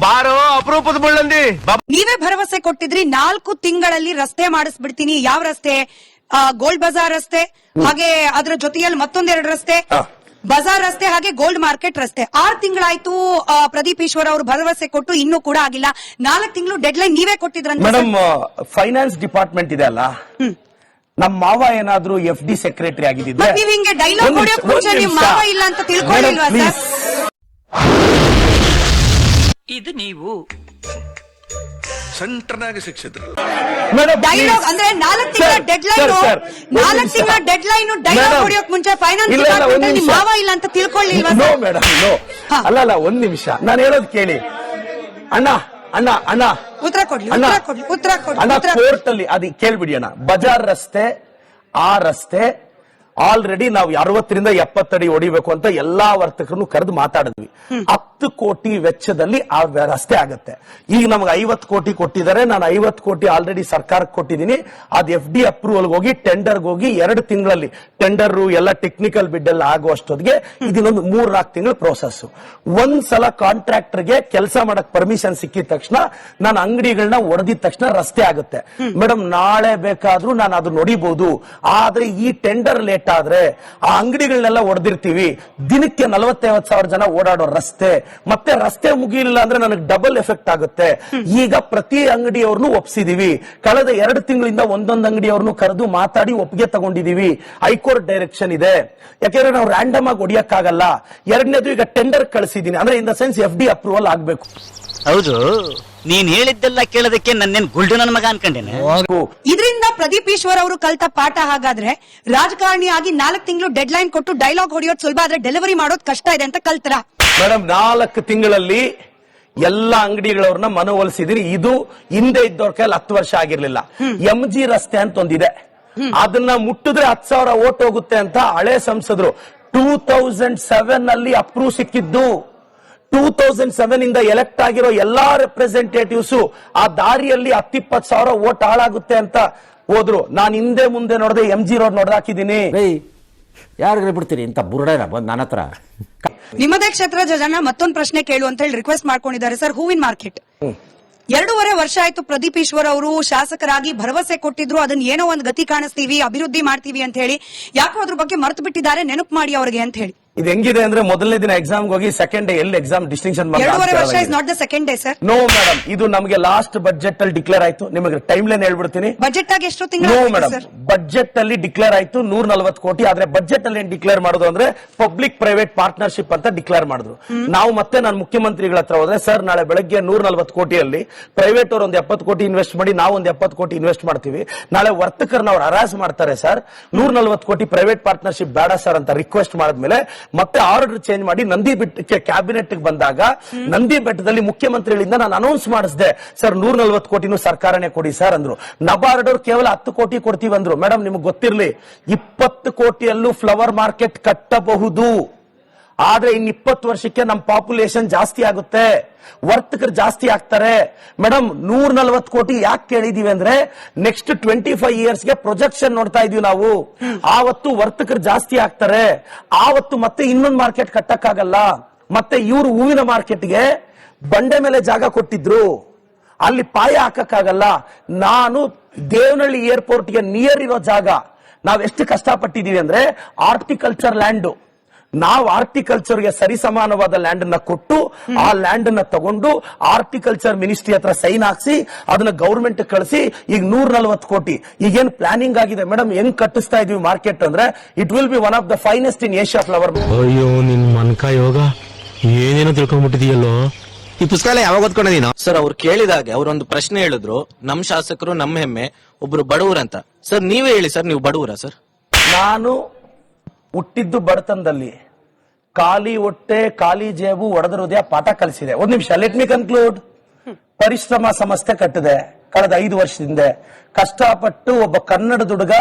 ಬಾರೋ ಅಪರೂಪದ ಮುಳ್ಳಂದಿ. ನೀವೇ ಭರವಸೆ ಕೊಟ್ಟಿದ್ರಿ 4 ತಿಂಗಳಲ್ಲಿ ರಸ್ತೆ ಮಾಡಿಸ್ಬಿಡ್ತೀನಿ. ಯಾವ ರಸ್ತೆ? ಗೋಲ್ಡ್ ಬಜಾರ್ ರಸ್ತೆ, ಹಾಗೆ ಅದ್ರ ಜೊತೆಯಲ್ಲಿ ಮತ್ತೊಂದೆರಡು ರಸ್ತೆ, ಬಜಾರ್ ರಸ್ತೆ, ಹಾಗೆ ಗೋಲ್ಡ್ ಮಾರ್ಕೆಟ್ ರಸ್ತೆ. 6 ತಿಂಗಳಾಯ್ತು ಪ್ರದೀಪ್ ಈಶ್ವರ್ ಅವರು ಭರವಸೆ ಕೊಟ್ಟು, ಇನ್ನೂ ಕೂಡ ಆಗಿಲ್ಲ. 4 ತಿಂಗಳು ಡೆಡ್ ಲೈನ್ ನೀವೇ ಕೊಟ್ಟಿದ್ರಂತೆ. ಮೇಡಮ್, ಫೈನಾನ್ಸ್ ಡಿಪಾರ್ಟ್ಮೆಂಟ್ ಇದೆ ಅಲ್ಲ, ನಮ್ಮ ಮಾವ ಏನಾದ್ರೂ FD ಸೆಕ್ರೆಟರಿ ಆಗಿದ್ದಿದ್ರೆ ನೀವ್ ಹಿಂಗೆ ಡೈಲಾಗ್ ಹೊಡೆಯೋಕ್ ಮುಂಚೆ ನಿಮ್ ಮಾವ ಇಲ್ಲ ಅಂತ ತಿಳ್ಕೊಳ್ಳಿಲ್ವಾ ಸರ್? ಇದು ನೀವು ಸೆಂಟರ್ನಾಗಿ ಶಿಕ್ಷಿದ್ರಲ್ಲ ಡೈಲಾಗ್ ಅಂದ್ರೆ 4 ತಿಂಗಳ ಡೆಡ್ ಲೈನ್, 4 ತಿಂಗಳ ಡೆಡ್ ಲೈನ್ ಡೈಲಾಗ್ ಹೊಡೆಯೋಕ್ ಮುಂಚೆ ಫೈನಾನ್ಸ್ ಡಿಪಾರ್ಟ್ಮೆಂಟ್ ನಿಮ್ ಮಾವ ಇಲ್ಲ ಅಂತ ತಿಳ್ಕೊಳ್ಳಿಲ್ವಾ? No madam, no. ಅಲ್ಲ, ಒಂದ್ ನಿಮಿಷ ನಾನು ಹೇಳೋದು ಕೇಳಿ. ಅಣ್ಣ ಅಣ್ಣ ಅಣ್ಣ ಉತ್ತರ ಕೊಡ್ಲಿ. ಅಣ್ಣ, ಕೋರ್ಟ್ ಅಲ್ಲಿ ಅದು ಕೇಳ್ಬಿಡಿ ಅಣ್ಣ. ಬಜಾರ್ ರಸ್ತೆ, ಆ ರಸ್ತೆ ಆಲ್ರೆಡಿ ನಾವು 60 ರಿಂದ 70 ಅಡಿ ಹೊಡಿಬೇಕು ಅಂತ ಎಲ್ಲಾ ವರ್ತಕರನ್ನು ಕರೆದು ಮಾತಾಡಿದ್ವಿ. 10 ಕೋಟಿ ವೆಚ್ಚದಲ್ಲಿ ಆ ರಸ್ತೆ ಆಗತ್ತೆ. ಈಗ ನಮ್ಗೆ 50 ಕೋಟಿ ಕೊಟ್ಟಿದ್ದಾರೆ. ನಾನು 50 ಕೋಟಿ ಆಲ್ರೆಡಿ ಸರ್ಕಾರಕ್ಕೆ ಕೊಟ್ಟಿದ್ದೀನಿ. ಅದು FD ಅಪ್ರೂವಲ್ ಹೋಗಿ ಟೆಂಡರ್ಗೆ ಹೋಗಿ 2 ತಿಂಗಳಲ್ಲಿ ಟೆಂಡರ್ ಎಲ್ಲ ಟೆಕ್ನಿಕಲ್ ಬಿಡ್ ಎಲ್ಲ ಆಗುವಷ್ಟೊತ್ತಿಗೆ ಇದನ್ನೊಂದು 3-4 ತಿಂಗಳ ಪ್ರೋಸೆಸ್. ಒಂದ್ಸಲ ಕಾಂಟ್ರಾಕ್ಟರ್ಗೆ ಕೆಲಸ ಮಾಡಕ್ ಪರ್ಮಿಷನ್ ಸಿಕ್ಕಿದ ತಕ್ಷಣ ನಾನು ಅಂಗಡಿಗಳನ್ನ ಹೊಡೆದಿದ ತಕ್ಷಣ ರಸ್ತೆ ಆಗುತ್ತೆ. ಮೇಡಮ್, ನಾಳೆ ಬೇಕಾದ್ರೂ ನಾನು ಅದು ನೋಡಿಬಹುದು. ಆದ್ರೆ ಈ ಟೆಂಡರ್ ಲೇಟ್ ಆದ್ರೆ ಆ ಅಂಗಡಿಗಳನ್ನೆಲ್ಲ ಹೊಡೆದಿರ್ತೀವಿ. ದಿನಕ್ಕೆ 40-50 ಸಾವಿರ ಜನ ಓಡಾಡೋ ರಸ್ತೆ, ಮತ್ತೆ ರಸ್ತೆ ಮುಗಿಲಿಲ್ಲ ಅಂದ್ರೆ ನನಗೆ ಡಬಲ್ ಎಫೆಕ್ಟ್ ಆಗುತ್ತೆ. ಈಗ ಪ್ರತಿ ಅಂಗಡಿಯವ್ರನ್ನು ಒಪ್ಸಿದೀವಿ. ಕಳೆದ 2 ತಿಂಗಳಿಂದ ಒಂದೊಂದು ಅಂಗಡಿಯವ್ರನ್ನು ಕರೆದು ಮಾತಾಡಿ ಒಪ್ಪಿಗೆ ತಗೊಂಡಿದೀವಿ. ಹೈಕೋರ್ಟ್ ಡೈರೆಕ್ಷನ್ ಇದೆ. ಯಾಕೆಂದ್ರೆ ನಾವು ರ್ಯಾಂಡಮ್ ಆಗಿ ಹೊಡಿಯಕ್ಕಾಗಲ್ಲ. ಎರಡನೇದು, ಈಗ ಟೆಂಡರ್ ಕಳಿಸಿದೀನಿ. ಅಂದ್ರೆ in the sense FD approval ಆಗ್ಬೇಕು. ಹೌದು, ನೀನ್ ಹೇಳಿದ್ದೆಲ್ಲ ಕೇಳೋದಕ್ಕೆ ನನ್ನೇನ್ ಗುಲ್ಡು ನನ್ನ ಮಗ ಅನ್ಕೊಂಡೇನೆ. ಇದರಿಂದ ಪ್ರದೀಪ್ ಈಶ್ವರ್ ಅವರು ಕಲ್ತ ಪಾಠ. ಹಾಗಾದ್ರೆ ರಾಜಕಾರಣಿಯಾಗಿ 4 ತಿಂಗಳು ಡೆಡ್ ಲೈನ್ ಕೊಟ್ಟು ಡೈಲಾಗ್ ಹೊಡೆಯೋದು ಸುಲಭ, ಆದ್ರೆ ಡೆಲಿವರಿ ಮಾಡೋದು ಕಷ್ಟ ಇದೆ ಅಂತ ಕಲ್ತರ. ಮೇಡಮ್, 4 ತಿಂಗಳಲ್ಲಿ ಎಲ್ಲ ಅಂಗಡಿಗಳವ್ರನ್ನ ಮನವೊಲಿಸಿದಿರಿ. ಇದು ಹಿಂದೆ ಇದ್ದವ್ರ ಕೈಲಿ 10 ವರ್ಷ ಆಗಿರ್ಲಿಲ್ಲ. MG ರಸ್ತೆ ಅಂತ ಒಂದಿದೆ, ಅದನ್ನ ಮುಟ್ಟಿದ್ರೆ 10,000 ಓಟ್ ಹೋಗುತ್ತೆ ಅಂತ ಹಳೆ ಸಂಸದರು 2007 ನಲ್ಲಿ ಅಪ್ರೂವ್ ಸಿಕ್ಕಿದ್ದು. 2007 ಇಂದ ಎಲೆಕ್ಟ್ ಆಗಿರೋ ಎಲ್ಲಾ ರೆಪ್ರೆಸೆಂಟೇಟಿವ್ಸ್ ಆ ದಾರಿಯಲ್ಲಿ 10-20 ಸಾವಿರ ಓಟ್ ಹಾಳಾಗುತ್ತೆ ಅಂತ ಹೋದ್ರು. ನಾನು ಹಿಂದೆ ಮುಂದೆ ನೋಡದೆ MG ರೋಡ್ ನೋಡ್ದಾಕಿದ್ದೀನಿ. ಯಾರಿಗಾರ ಬಿಡ್ತೀರಿ ಇಂತ ಬುರುಡನ ಬಂದ್ ನನ್ನ ಹತ್ರ? ನಿಮ್ಮದೇ ಕ್ಷೇತ್ರದ ಜನ ಮತ್ತೊಂದು ಪ್ರಶ್ನೆ ಕೇಳು ಅಂತ ಹೇಳಿ ರಿಕ್ವೆಸ್ಟ್ ಮಾಡ್ಕೊಂಡಿದ್ದಾರೆ ಸರ್. ಹೂವಿನ ಮಾರ್ಕೆಟ್ 2.5 ವರ್ಷ ಆಯ್ತು ಪ್ರದೀಪ್ ಈಶ್ವರ್ ಅವರು ಶಾಸಕರಾಗಿ ಭರವಸೆ ಕೊಟ್ಟಿದ್ರು. ಅದನ್ನ ಏನೋ ಒಂದು ಗತಿ ಕಾಣಿಸ್ತೀವಿ, ಅಭಿವೃದ್ಧಿ ಮಾಡ್ತೀವಿ ಅಂತ ಹೇಳಿ. ಯಾಕೋ ಅದ್ರ ಬಗ್ಗೆ ಮರೆತು ಬಿಟ್ಟಿದ್ದಾರೆ, ನೆನಪು ಮಾಡಿ ಅವ್ರಿಗೆ ಅಂತ ಹೇಳಿ. ಇದು ಹೆಂಗಿದೆ ಅಂದ್ರೆ, ಮೊದಲನೇ ದಿನ ಎಕ್ಸಾಮ್ ಹೋಗಿ ಸೆಕೆಂಡ್ ಡೇ ಎಲ್ಲಿ ಎಕ್ಸಾಮ್ ಡಿಸ್ಟಿಂಕ್ಷನ್ 2.5 ವರ್ಷ is not the second day sir. No madam, ಇದು ನಮಗೆ ಲಾಸ್ಟ್ ಬಜೆಟ್ ಅಲ್ಲಿ ಡಿಕ್ಲೇರ್ ಆಯ್ತು. ನಿಮಗೆ ಟೈಮ್ ಲೈನ್ ಹೇಳ್ಬಿಡ್ತೀನಿ. ಬಜೆಟ್ ಆಗಿ ಎಷ್ಟು ತಿಂಗಳು? ನೋ ಮೇಡಮ್, ಬಜೆಟ್ ಅಲ್ಲಿ ಡಿಕ್ಲೇರ್ ಆಯ್ತು 140 ಕೋಟಿ. ಆದ್ರೆ ಬಜೆಟ್ ಅಲ್ಲಿ ಏನ್ ಡಿಕ್ಲೇರ್ ಮಾಡೋದು ಅಂದ್ರೆ ಪಬ್ಲಿಕ್ ಪ್ರೈವೇಟ್ ಪಾರ್ಟ್ನರ್ಶಿಪ್ ಅಂತ ಡಿಕ್ಲೇರ್ ಮಾಡಿದ್ರು. ನಾವು ಮತ್ತೆ ನಾನು ಮುಖ್ಯಮಂತ್ರಿಗಳ ಹತ್ರ ಹೋದ್ರೆ, ಸರ್ ನಾಳೆ ಬೆಳಗ್ಗೆ 140 ಕೋಟಿಯಲ್ಲಿ ಪ್ರೈವೇಟ್ ಅವರು ಒಂದು 70 ಕೋಟಿ ಇನ್ವೆಸ್ಟ್ ಮಾಡಿ, ನಾವು ಒಂದು 70 ಕೋಟಿ ಇನ್ವೆಸ್ಟ್ ಮಾಡ್ತೀವಿ. ನಾಳೆ ವರ್ತಕರನ್ನ ಅವ್ರು ಹರಾಜ್ ಮಾಡ್ತಾರೆ ಸರ್. 140 ಕೋಟಿ ಪ್ರೈವೇಟ್ ಪಾರ್ಟ್ನರ್ಶಿಪ್ ಬೇಡ ಸರ್ ಅಂತ ರಿಕ್ವೆಸ್ಟ್ ಮಾಡಿದ್ಮೇಲೆ ಮತ್ತೆ ಆರ್ಡರ್ ಚೇಂಜ್ ಮಾಡಿ ನಂದಿ ಬೆಟ್ಟಕ್ಕೆ ಕ್ಯಾಬಿನೆಟ್ ಬಂದಾಗ, ನಂದಿ ಬೆಟ್ಟದಲ್ಲಿ ಮುಖ್ಯಮಂತ್ರಿಗಳಿಂದ ನಾನು ಅನೌನ್ಸ್ ಮಾಡಿಸಿದೆ, ಸರ್ 140 ಕೋಟಿನೂ ಸರ್ಕಾರನೇ ಕೊಡಿ ಸರ್ ಅಂದ್ರು. ನಬಾರ್ಡ್ ಅವರು ಕೇವಲ 10 ಕೋಟಿ ಕೊಡ್ತೀವಿ ಅಂದ್ರು. ಮೇಡಮ್, ನಿಮ್ಗೆ ಗೊತ್ತಿರಲಿ, 20 ಕೋಟಿಯಲ್ಲೂ ಫ್ಲವರ್ ಮಾರ್ಕೆಟ್ ಕಟ್ಟಬಹುದು. ಆದ್ರೆ ಇನ್ 20 ವರ್ಷಕ್ಕೆ ನಮ್ಮ ಪಾಪ್ಯುಲೇಷನ್ ಜಾಸ್ತಿ ಆಗುತ್ತೆ, ವರ್ತಕರು ಜಾಸ್ತಿ ಆಗ್ತಾರೆ. ಮೇಡಮ್, 140 ಕೋಟಿ ಯಾಕೆ ಕೇಳಿದೀವಿ ಅಂದ್ರೆ, ನೆಕ್ಸ್ಟ್ 25 ಇಯರ್ಸ್ಗೆ ಪ್ರೊಜೆಕ್ಷನ್ ನೋಡ್ತಾ ಇದೀವಿ ನಾವು. ಆವತ್ತು ವರ್ತಕರು ಜಾಸ್ತಿ ಆಗ್ತಾರೆ. ಆವತ್ತು ಮತ್ತೆ ಇನ್ನೊಂದು ಮಾರ್ಕೆಟ್ ಕಟ್ಟಕ್ಕಾಗಲ್ಲ. ಮತ್ತೆ ಇವರು ಹೂವಿನ ಮಾರ್ಕೆಟ್ಗೆ ಬಂಡೆ ಮೇಲೆ ಜಾಗ ಕೊಟ್ಟಿದ್ರು, ಅಲ್ಲಿ ಪಾಯ ಹಾಕಕ್ಕಾಗಲ್ಲ. ನಾನು ದೇವನಹಳ್ಳಿ ಏರ್ಪೋರ್ಟ್ಗೆ ನಿಯರ್ ಇರೋ ಜಾಗ ನಾವೆಷ್ಟು ಕಷ್ಟಪಟ್ಟಿದೀವಿ ಅಂದ್ರೆ, ಆರ್ಟಿಕಲ್ಚರ್ ಲ್ಯಾಂಡ್, ನಾವು ಆರ್ಟಿಕಲ್ಚರ್ಗೆ ಸರಿಸಮಾನವಾದ ಲ್ಯಾಂಡ್ ಅನ್ನ ಕೊಟ್ಟು ಆ ಲ್ಯಾಂಡ್ ಅನ್ನ ತಗೊಂಡು ಆರ್ಟಿಕಲ್ಚರ್ ಮಿನಿಸ್ಟ್ರಿ ಹತ್ರ ಸೈನ್ ಹಾಕ್ಸಿ ಅದನ್ನ ಗವರ್ಮೆಂಟ್ ಕಳಿಸಿ ಈಗ 140 ಕೋಟಿ ಈಗೇನ್ ಪ್ಲಾನಿಂಗ್ ಆಗಿದೆ. ಮೇಡಮ್, ಹೆಂಗ್ ಕಟ್ಟಿಸ್ತಾ ಇದೀವಿ ಮಾರ್ಕೆಟ್ ಅಂದ್ರೆ, it will be one of the finest in Asia flower. ಅಯ್ಯೋ, ನಿನ್ ಮನ್ಕ ಯೋಗ ಏನೇನೋ ತಿಳ್ಕೊಂಡ್ಬಿಟ್ಟಿದೀಯಲ್ಲೋ. ಈ ಪುಸ್ತಕ ಎಲ್ಲ ಯಾವಾಗ ಓದ್ಕೊಂಡೆ ನೀನು? ಸರ್, ಅವ್ರು ಕೇಳಿದಾಗೆ ಅವರೊಂದು ಪ್ರಶ್ನೆ ಹೇಳಿದ್ರು, ನಮ್ ಶಾಸಕರು ನಮ್ಮ ಹೆಮ್ಮೆ, ಒಬ್ರು ಬಡವರಂತ. ಸರ್, ನೀವೇ ಹೇಳಿ ಸರ್, ನೀವು ಬಡವರ ಸರ್? ನಾನು ಹುಟ್ಟಿದ್ದು ಬಡತನದಲ್ಲಿ. ಖಾಲಿ ಹೊಟ್ಟೆ ಖಾಲಿ ಜೇಬು ಒಡೆದ ಹೃದಯ ಪಾಠ ಕಲಿಸಿದೆ. ಒಂದ್ ನಿಮಿಷ, ಲೆಟ್ ಮಿ ಕನ್ಕ್ಲೂಡ್. ಪರಿಶ್ರಮ ಸಂಸ್ಥೆ ಕಟ್ಟಿದೆ ಕಳೆದ 5 ವರ್ಷದಿಂದ. ಕಷ್ಟಪಟ್ಟು ಒಬ್ಬ ಕನ್ನಡ ಹುಡುಗ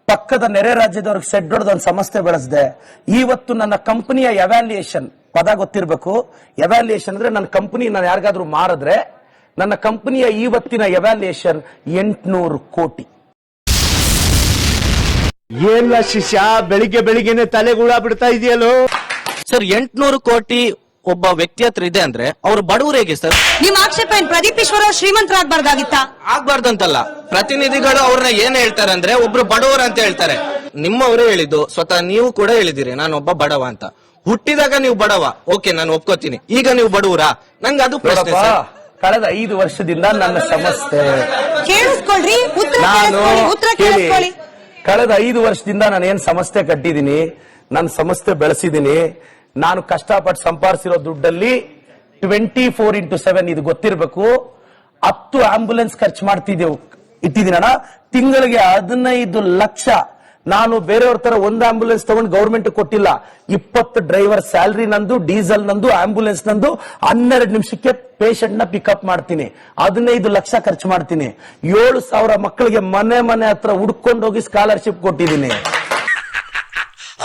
ಪಕ್ಕದ ನೆರೆ ರಾಜ್ಯದವ್ರಿಗೆ ಸೆಡ್ ಹೊಡೆದ ಒಂದು ಸಂಸ್ಥೆ ಬೆಳೆಸಿದೆ. ಇವತ್ತು ನನ್ನ ಕಂಪನಿಯ ಎವ್ಯಾಲ್ಯೂಯೇಷನ್ ಪದ ಗೊತ್ತಿರಬೇಕು. ಎವ್ಯಾಲ್ಯೂಯೇಷನ್ ಅಂದ್ರೆ ನನ್ನ ಕಂಪನಿ ನಾನು ಯಾರಿಗಾದ್ರೂ ಮಾರಿದ್ರೆ ನನ್ನ ಕಂಪನಿಯ ಇವತ್ತಿನ ಎವ್ಯಾಲ್ಯೂಯೇಷನ್ 800 ಕೋಟಿ. ಏನ್ಲ ಶಿಷ್ಯ, ಬೆಳಿಗ್ಗೆನೆ ತಲೆಗೂಳ ಬಿಡ್ತಾ ಇದೆಯಲ್ಲೋ. ಸರ್, 800 ಕೋಟಿ ಒಬ್ಬ ವ್ಯಕ್ತಿ ಹತ್ರ ಇದೆ ಅಂದ್ರೆ ಅವ್ರು ಬಡವ್ರು ಹೇಗೆ ಸರ್? ನಿಮ್ ಆಕ್ಷೇಪ ಏನ್ ಪ್ರದೀಪ್ ಈಶ್ವರ್ ಅವ್ರು ಶ್ರೀಮಂತರಾಗಬಾರ್ದಾಗಿತ್ತಾ? ಆಗ್ಬಾರ್ದಂತಲ್ಲ, ಪ್ರತಿನಿಧಿಗಳು ಅವ್ರನ್ನ ಏನ್ ಹೇಳ್ತಾರೆ ಅಂದ್ರೆ ಒಬ್ರು ಬಡವರು ಅಂತ ಹೇಳ್ತಾರೆ. ನಿಮ್ಮವರೇ ಹೇಳಿದ್ದು, ಸ್ವತಃ ನೀವು ಕೂಡ ಹೇಳಿದಿರಿ ನಾನು ಒಬ್ಬ ಬಡವ ಅಂತ. ಹುಟ್ಟಿದಾಗ ನೀವು ಬಡವ, ಓಕೆ ನಾನು ಒಪ್ಕೋತೀನಿ. ಈಗ ನೀವು ಬಡವರಾ? ನಂಗೆ ಅದು ಪ್ರಶ್ನೆ ನೋಡಪ್ಪ, ಸರ್. ಕಳೆದ 5 ವರ್ಷದಿಂದ ನನ್ನ ಸಮಸ್ಯೆ ಕೇಳಿಸ್ಕೊಳ್ರಿ, ಉತ್ತರ ನಾನು ಕೇಳಿಸ್ಕೊಳ್ಳಿ. ಕಳೆದ 5 ವರ್ಷದಿಂದ ನಾನು ಏನ್ ಸಂಸ್ಥೆ ಕಟ್ಟಿದೀನಿ, ನನ್ನ ಸಂಸ್ಥೆ ಬೆಳೆಸಿದೀನಿ. ನಾನು ಕಷ್ಟಪಟ್ಟು ಸಂಪಾದಿಸಿರೋ ದುಡ್ಡಲ್ಲಿ 24x7 ಇದು ಗೊತ್ತಿರಬೇಕು, 10 ಆಂಬುಲೆನ್ಸ್ ಖರ್ಚು ಮಾಡ್ತಿದ್ದೇವೆ ಇಟ್ಟಿದ್ದೀನಣ್ಣ. ತಿಂಗಳಿಗೆ 15 ಲಕ್ಷ. ನಾನು ಬೇರೆಯವ್ರ ತರ ಒಂದು ಆಂಬುಲೆನ್ಸ್ ತಗೊಂಡು ಗೌರ್ಮೆಂಟ್ ಕೊಟ್ಟಿಲ್ಲ. 20 ಡ್ರೈವರ್ ಸ್ಯಾಲರಿ ನಂದು, ಡೀಸೆಲ್ ನಂದು, ಆಂಬುಲೆನ್ಸ್ ನಂದು. 12 ನಿಮಿಷಕ್ಕೆ ಪೇಷಂಟ್ ನ ಪಿಕಪ್ ಮಾಡ್ತೀನಿ. 15 ಲಕ್ಷ ಖರ್ಚು ಮಾಡ್ತೀನಿ. 7,000 ಮಕ್ಕಳಿಗೆ ಮನೆ ಮನೆ ಹತ್ರ ಹುಡ್ಕೊಂಡು ಹೋಗಿ ಸ್ಕಾಲರ್ಶಿಪ್ ಕೊಟ್ಟಿದ್ದೀನಿ.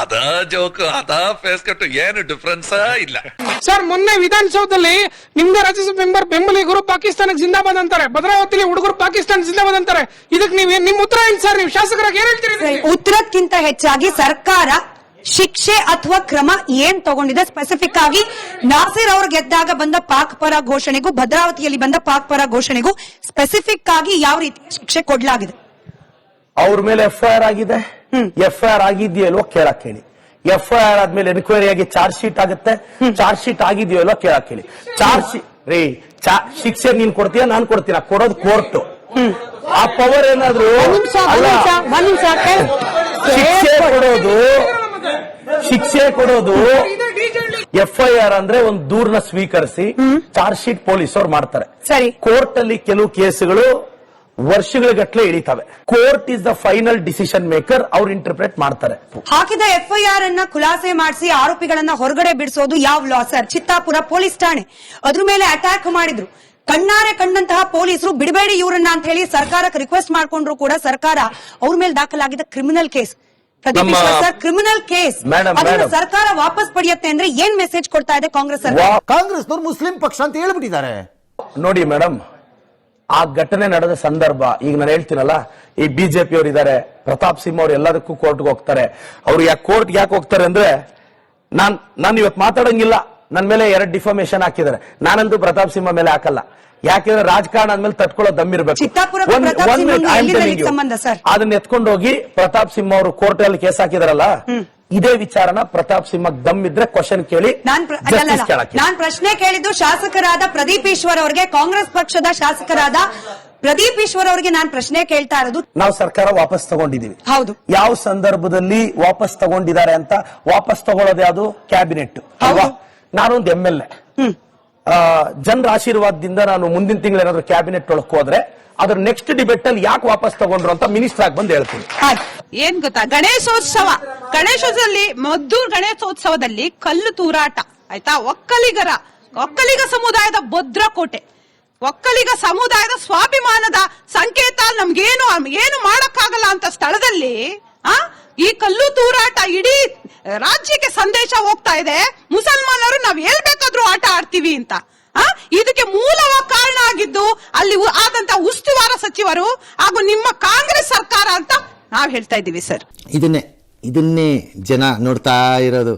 ಅದ ಜೋಕ್ ಅದ ಫೇಸ್ ಕಟ್ಟು ಏನು ಡಿಫ್ರೆನ್ಸ್ ಇಲ್ಲ. ಸರ್, ಮೊನ್ನೆ ವಿಧಾನಸೌಧದಲ್ಲಿ ನಿಮ್ದೇ ರಾಜ್ಯಸಭಾ ಮೆಂಬರ್ ಬೆಂಬಲಿಗರು ಪಾಕಿಸ್ತಾನಕ್ಕೆ ಜಿಂದಾಬಾದ್ ಅಂತಾರೆ, ಭದ್ರಾವತಿಲಿ ಹುಡುಗರು ಪಾಕಿಸ್ತಾನ ಜಿಂದಾಬಾದ್ ಅಂತಾರೆ. ಇದಕ್ಕೆ ನಿಮ್ ಉತ್ತರ ಏನ್ ಸರ್? ನೀವು ಶಾಸಕರಾಗಿ ಏನ್ ಹೇಳ್ತೀರಿ? ಉತ್ತರಕ್ಕಿಂತ ಹೆಚ್ಚಾಗಿ ಸರ್ಕಾರ ಶಿಕ್ಷೆ ಅಥವಾ ಕ್ರಮ ಏನ್ ತಗೊಂಡಿದೆ ಸ್ಪೆಸಿಫಿಕ್ ಆಗಿ ನಾಸಿರ್ ಅವ್ರು ಗೆದ್ದಾಗ ಬಂದ ಪಾಕ್ ಪರ ಘೋಷಣೆಗೂ ಭದ್ರಾವತಿಯಲ್ಲಿ ಬಂದ ಪಾಕ್ ಪರ ಘೋಷಣೆಗೂ ಸ್ಪೆಸಿಫಿಕ್ ಆಗಿ ಯಾವ ರೀತಿ ಶಿಕ್ಷೆ ಕೊಡ್ಲಾಗಿದೆ? ಅವ್ರ ಮೇಲೆ FIR ಆಗಿದೆ. FIR ಆಗಿದೆಯಲ್ವೋ ಕೇಳಕ್ ಹೇಳಿ. FIR ಆದ್ಮೇಲೆ ಎನ್ಕ್ವೈರಿ ಆಗಿ ಚಾರ್ಜ್ ಶೀಟ್ ಆಗುತ್ತೆ. ಚಾರ್ಜ್ ಶೀಟ್ ಆಗಿದೆಯಲ್ವೋ ಕೇಳಕ್ ಹೇಳಿ. ಚಾರ್ಜ್ ಶೀಟ್ ರೀ, ಶಿಕ್ಷೆ ನೀನ್ ಕೊಡ್ತೀಯ, ನಾನ್ ಕೊಡ್ತೀನ? ಕೊಡೋದು ಕೋರ್ಟ್. ಆ ಪವರ್ ಏನಾದ್ರು ಶಿಕ್ಷೆ ಕೊಡೋದು FIR ಅಂದ್ರೆ ಒಂದು ದೂರನ್ನ ಸ್ವೀಕರಿಸಿ ಚಾರ್ಜ್ ಶೀಟ್ ಪೊಲೀಸ್ ಅವ್ರು ಮಾಡ್ತಾರೆ. ಸರಿ. ಕೋರ್ಟ್ ಅಲ್ಲಿ ಕೆಲವು ಕೇಸುಗಳು ವರ್ಷಗಳ ಇಳಿತವೆ. Court is the final decision maker. ಅವ್ರು ಇಂಟರ್ಪ್ರೆಟ್ ಮಾಡ್ತಾರೆ. ಹಾಕಿದ FIR ಅನ್ನ ಖುಲಾಸೆ ಮಾಡಿಸಿ ಆರೋಪಿಗಳನ್ನ ಹೊರಗಡೆ ಬಿಡಿಸೋದು ಯಾವ ಲಾ ಸರ್? ಚಿತ್ತಾಪುರ ಪೊಲೀಸ್ ಠಾಣೆ ಅದ್ರ ಮೇಲೆ ಅಟ್ಯಾಕ್ ಮಾಡಿದ್ರು. ಕಣ್ಣಾರೆ ಕಂಡಂತಹ ಪೊಲೀಸರು ಬಿಡಬೇಡಿ ಇವರನ್ನ ಅಂತ ಹೇಳಿ ಸರ್ಕಾರಕ್ಕೆ ರಿಕ್ವೆಸ್ಟ್ ಮಾಡ್ಕೊಂಡ್ರು ಕೂಡ ಸರ್ಕಾರ ಅವ್ರ ಮೇಲೆ ದಾಖಲಾಗಿದ್ದ ಕ್ರಿಮಿನಲ್ ಕೇಸ್ ಕ್ರಿಮಿನಲ್ ಕೇಸ್ ಸರ್ಕಾರ ವಾಪಸ್ ಪಡೆಯುತ್ತೆ ಅಂದ್ರೆ ಏನ್ ಮೆಸೇಜ್ ಕೊಡ್ತಾ ಇದೆ ಕಾಂಗ್ರೆಸ್ ಸರ್ಕಾರ? ಕಾಂಗ್ರೆಸ್ನವ್ರು ಮುಸ್ಲಿಂ ಪಕ್ಷ ಅಂತ ಹೇಳ್ಬಿಟ್ಟಿದ್ದಾರೆ. ನೋಡಿ ಮೇಡಮ್, ಆ ಘಟನೆ ನಡೆದ ಸಂದರ್ಭ ಈಗ ನಾನು ಹೇಳ್ತೀನಲ್ಲ, ಈ ಬಿಜೆಪಿ ಅವರು ಇದ್ದಾರೆ, ಪ್ರತಾಪ್ ಸಿಂಹ ಅವರು ಎಲ್ಲದಕ್ಕೂ ಕೋರ್ಟ್ಗೆ ಹೋಗ್ತಾರೆ. ಅವ್ರು ಕೋರ್ಟ್ ಯಾಕೆ ಹೋಗ್ತಾರೆ ಅಂದ್ರೆ, ನಾನು ಇವತ್ತು ಮಾತಾಡಂಗಿಲ್ಲ, ನನ್ನ ಮೇಲೆ 2 ಡಿಫಾಮೇಶನ್ ಹಾಕಿದ್ದಾರೆ. ನಾನಂತೂ ಪ್ರತಾಪ್ ಸಿಂಹ ಮೇಲೆ ಹಾಕಲ್ಲ. ಯಾಕೆಂದ್ರೆ ರಾಜಕಾರಣ ಆದ್ಮೇಲೆ ತಟ್ಕೊಳ್ಳೋ ದಮ್ಮಿರ್ಬೇಕು. ಅದನ್ನ ಎತ್ಕೊಂಡು ಹೋಗಿ ಪ್ರತಾಪ್ ಸಿಂಹ ಅವರು ಕೋರ್ಟ್ ಅಲ್ಲಿ ಕೇಸ್ ಹಾಕಿದಾರಲ್ಲ, ಇದೇ ವಿಚಾರನ ಪ್ರತಾಪ್ ಸಿಂಹ ದಮ್ ಇದ್ರೆ ಕ್ವಶನ್ ಕೇಳಿ. ನಾನ್ ಪ್ರಶ್ನೆ ಕೇಳಿದ್ದು ಶಾಸಕರಾದ ಪ್ರದೀಪ್ ಈಶ್ವರ್ ಅವರಿಗೆ, ಕಾಂಗ್ರೆಸ್ ಪಕ್ಷದ ಶಾಸಕರಾದ ಪ್ರದೀಪ್ ಈಶ್ವರ್ ಅವರಿಗೆ ನಾನು ಪ್ರಶ್ನೆ ಕೇಳ್ತಾ ಇರೋದು. ನಾವು ಸರ್ಕಾರ ವಾಪಸ್ ತಗೊಂಡಿದೀವಿ. ಹೌದು. ಯಾವ ಸಂದರ್ಭದಲ್ಲಿ ವಾಪಸ್ ತಗೊಂಡಿದ್ದಾರೆ ಅಂತ? ವಾಪಸ್ ತಗೊಳ್ಳೋದು ಯಾವುದು? ಕ್ಯಾಬಿನೆಟ್ ಅಲ್ವಾ? ನಾನೊಂದು MLA. ಜನರ ಆಶೀರ್ವಾದದಿಂದ ನಾನು ಮುಂದಿನ ತಿಂಗಳು ಏನಾದ್ರು ಕ್ಯಾಬಿನೆಟ್ ಒಳಕ್ ಹೋದ್ರೆ ಅದ್ರ ನೆಕ್ಸ್ಟ್ ಡಿಬೇಟ್ ಅಲ್ಲಿ ಯಾಕೆ ವಾಪಸ್ ತಗೊಂಡ್ರು ಅಂತ ಮಿನಿಸ್ಟರ್ ಆಗಿ ಬಂದು ಹೇಳ್ತೀನಿ. ಏನ್ ಗೊತ್ತಾ, ಗಣೇಶೋತ್ಸವದಲ್ಲಿ ಮದ್ದೂರ್ ಗಣೇಶೋತ್ಸವದಲ್ಲಿ ಕಲ್ಲು ತೂರಾಟ ಆಯ್ತಾ, ಒಕ್ಕಲಿಗ ಸಮುದಾಯದ ಭದ್ರಕೋಟೆ, ಒಕ್ಕಲಿಗ ಸಮುದಾಯದ ಸ್ವಾಭಿಮಾನದ ಸಂಕೇತ, ಏನು ಮಾಡಕ್ಕಾಗಲ್ಲ ಅಂತ ಸ್ಥಳದಲ್ಲಿ ಈ ಕಲ್ಲು ತೂರಾಟ ಇಡೀ ರಾಜ್ಯಕ್ಕೆ ಸಂದೇಶ ಹೋಗ್ತಾ ಇದೆ. ಮುಸಲ್ಮಾನರು ನಾವ್ ಹೇಳ್ಬೇಕಾದ್ರೂ ಆಟ ಆಡ್ತೀವಿ ಅಂತ. ಇದಕ್ಕೆ ಮೂಲ ಕಾರಣ ಆಗಿದ್ದು ಅಲ್ಲಿ ಆದಂತ ಉಸ್ತುವಾರ ಸಚಿವರು ಹಾಗೂ ನಿಮ್ಮ ಕಾಂಗ್ರೆಸ್ ಸರ್ಕಾರ ಅಂತ ನಾವ್ ಹೇಳ್ತಾ ಇದ್ದೀವಿ ಸರ್. ಇದನ್ನೇ ಜನ ನೋಡ್ತಾ ಇರೋದು.